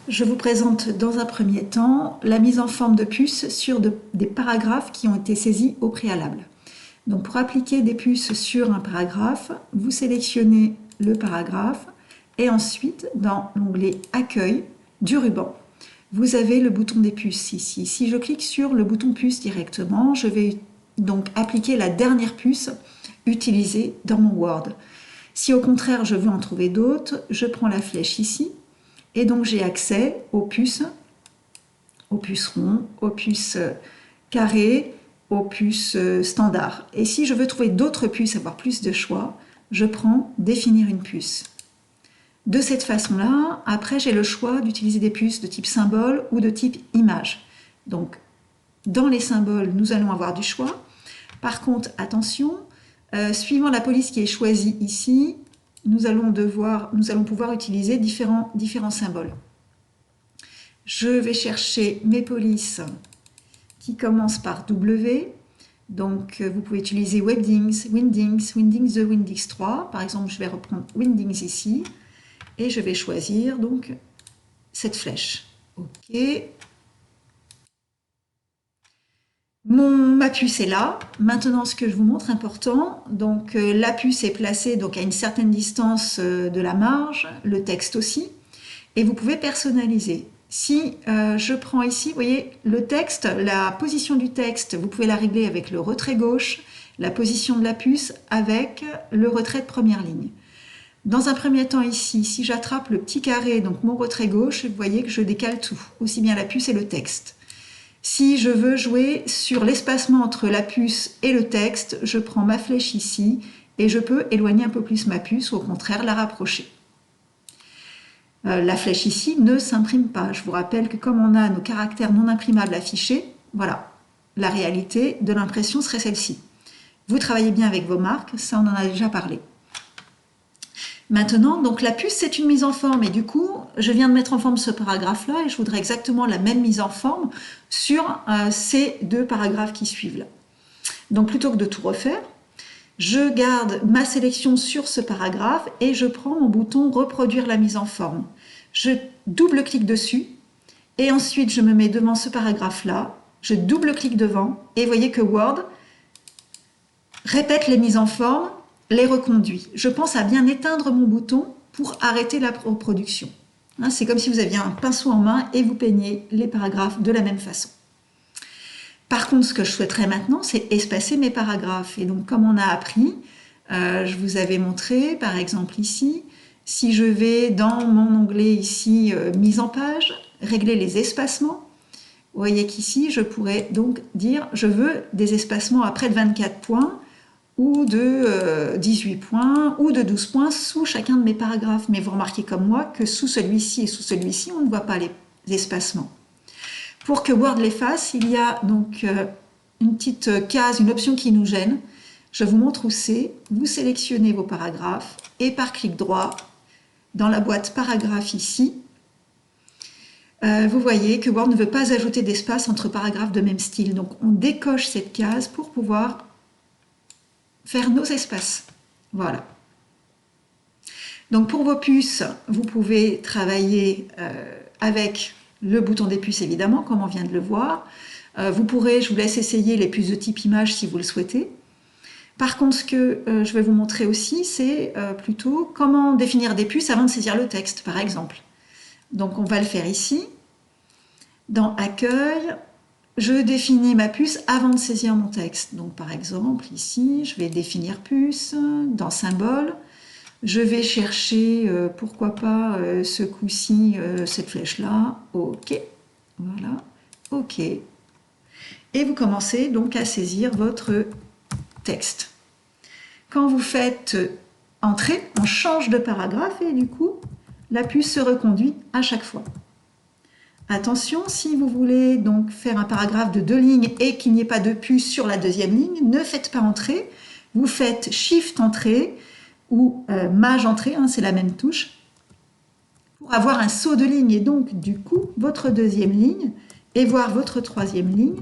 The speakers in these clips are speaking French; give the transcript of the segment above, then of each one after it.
Je vous présente dans un premier temps la mise en forme de puces sur des paragraphes qui ont été saisis au préalable. Donc pour appliquer des puces sur un paragraphe, vous sélectionnez le paragraphe et ensuite dans l'onglet Accueil du ruban, vous avez le bouton des puces ici. Si je clique sur le bouton puce directement, je vais donc appliquer la dernière puce utilisée dans mon Word. Si au contraire je veux en trouver d'autres, je prends la flèche ici et donc j'ai accès aux puces ronds, aux puces carrées, aux puces standards. Et si je veux trouver d'autres puces, avoir plus de choix, je prends définir une puce. De cette façon-là, après j'ai le choix d'utiliser des puces de type symbole ou de type image. Donc dans les symboles, nous allons avoir du choix. Par contre, attention, suivant la police qui est choisie ici, nous allons pouvoir utiliser différents symboles. Je vais chercher mes polices qui commencent par W. Donc, vous pouvez utiliser Webdings, Windings, Windings 2, Windings 3. Par exemple, je vais reprendre Windings ici. Et je vais choisir donc cette flèche. OK. Ma puce est là. Maintenant, ce que je vous montre important, donc la puce est placée donc à une certaine distance de la marge, le texte aussi, et vous pouvez personnaliser. Si je prends ici, vous voyez, le texte, la position du texte, vous pouvez la régler avec le retrait gauche, la position de la puce avec le retrait de première ligne. Dans un premier temps ici, si j'attrape le petit carré, donc mon retrait gauche, vous voyez que je décale tout, aussi bien la puce et le texte. Si je veux jouer sur l'espacement entre la puce et le texte, je prends ma flèche ici et je peux éloigner un peu plus ma puce ou au contraire la rapprocher. La flèche ici ne s'imprime pas. Je vous rappelle que comme on a nos caractères non imprimables affichés, voilà, la réalité de l'impression serait celle-ci. Vous travaillez bien avec vos marques, ça on en a déjà parlé. Maintenant, donc la puce, c'est une mise en forme et du coup, je viens de mettre en forme ce paragraphe-là et je voudrais exactement la même mise en forme sur ces deux paragraphes qui suivent là. Donc plutôt que de tout refaire, je garde ma sélection sur ce paragraphe et je prends mon bouton reproduire la mise en forme. Je double-clique dessus et ensuite je me mets devant ce paragraphe-là, je double-clique devant et vous voyez que Word répète les mises en forme, les reconduit. Je pense à bien éteindre mon bouton pour arrêter la reproduction. C'est comme si vous aviez un pinceau en main et vous peignez les paragraphes de la même façon. Par contre, ce que je souhaiterais maintenant, c'est espacer mes paragraphes. Et donc, comme on a appris, je vous avais montré, par exemple ici, si je vais dans mon onglet ici, mise en page, régler les espacements, vous voyez qu'ici, je pourrais donc dire, je veux des espacements à près de 24 points, ou de 18 points, ou de 12 points sous chacun de mes paragraphes. Mais vous remarquez comme moi que sous celui-ci et sous celui-ci, on ne voit pas les espacements. Pour que Word les fasse, il y a donc une petite case, une option qui nous gêne. Je vous montre où c'est. Vous sélectionnez vos paragraphes et par clic droit, dans la boîte paragraphe ici, vous voyez que Word ne veut pas ajouter d'espace entre paragraphes de même style. Donc on décoche cette case pour pouvoir faire nos espaces. Voilà. Donc pour vos puces, vous pouvez travailler avec le bouton des puces évidemment, comme on vient de le voir. Vous pourrez, je vous laisse essayer les puces de type image si vous le souhaitez. Par contre, ce que je vais vous montrer aussi, c'est plutôt comment définir des puces avant de saisir le texte, par exemple. Donc on va le faire ici. Dans Accueil, je définis ma puce avant de saisir mon texte. Donc par exemple, ici, je vais définir puce, dans Symbole, je vais chercher, pourquoi pas, ce coup-ci, cette flèche-là, OK, voilà, OK. Et vous commencez donc à saisir votre texte. Quand vous faites Entrée, on change de paragraphe et du coup, la puce se reconduit à chaque fois. Attention, si vous voulez donc faire un paragraphe de 2 lignes et qu'il n'y ait pas de puce sur la deuxième ligne, ne faites pas Entrée, vous faites Shift Entrée ou Maj Entrée, c'est la même touche, pour avoir un saut de ligne et donc du coup votre deuxième ligne et voir votre troisième ligne.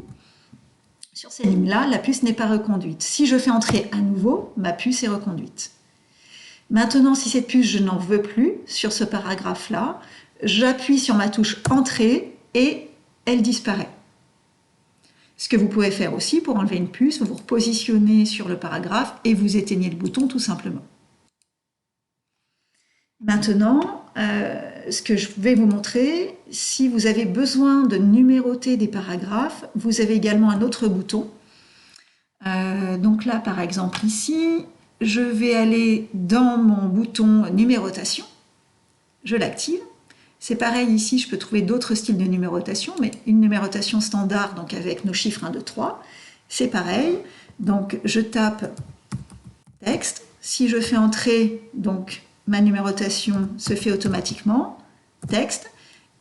Sur ces lignes-là, la puce n'est pas reconduite. Si je fais Entrer à nouveau, ma puce est reconduite. Maintenant, si cette puce, je n'en veux plus sur ce paragraphe-là, j'appuie sur ma touche Entrée et elle disparaît. Ce que vous pouvez faire aussi pour enlever une puce, vous vous repositionnez sur le paragraphe et vous éteignez le bouton tout simplement. Maintenant, ce que je vais vous montrer, si vous avez besoin de numéroter des paragraphes, vous avez également un autre bouton. Donc là, par exemple, ici, je vais aller dans mon bouton numérotation, je l'active. C'est pareil ici, je peux trouver d'autres styles de numérotation, mais une numérotation standard, donc avec nos chiffres 1, 2, 3, c'est pareil. Donc je tape texte, si je fais entrer, donc ma numérotation se fait automatiquement, texte.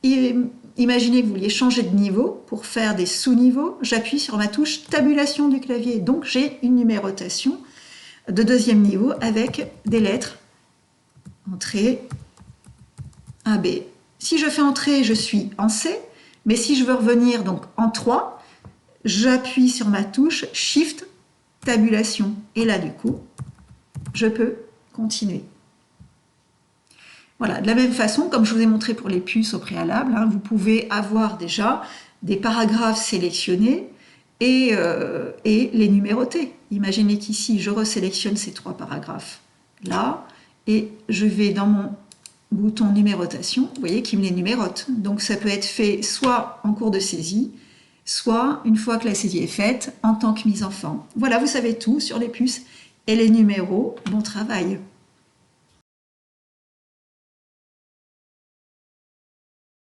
Et imaginez que vous vouliez changer de niveau pour faire des sous-niveaux, j'appuie sur ma touche tabulation du clavier. Donc j'ai une numérotation de deuxième niveau avec des lettres entrée A, B. Si je fais entrer, je suis en C, mais si je veux revenir donc en 3, j'appuie sur ma touche Shift tabulation. Et là, du coup, je peux continuer. Voilà, de la même façon, comme je vous ai montré pour les puces au préalable, vous pouvez avoir déjà des paragraphes sélectionnés et les numéroter. Imaginez qu'ici, je resélectionne ces 3 paragraphes là, et je vais dans mon bouton numérotation, vous voyez qu'il me les numérote. Donc ça peut être fait soit en cours de saisie, soit une fois que la saisie est faite, en tant que mise en forme. Voilà, vous savez tout sur les puces et les numéros. Bon travail!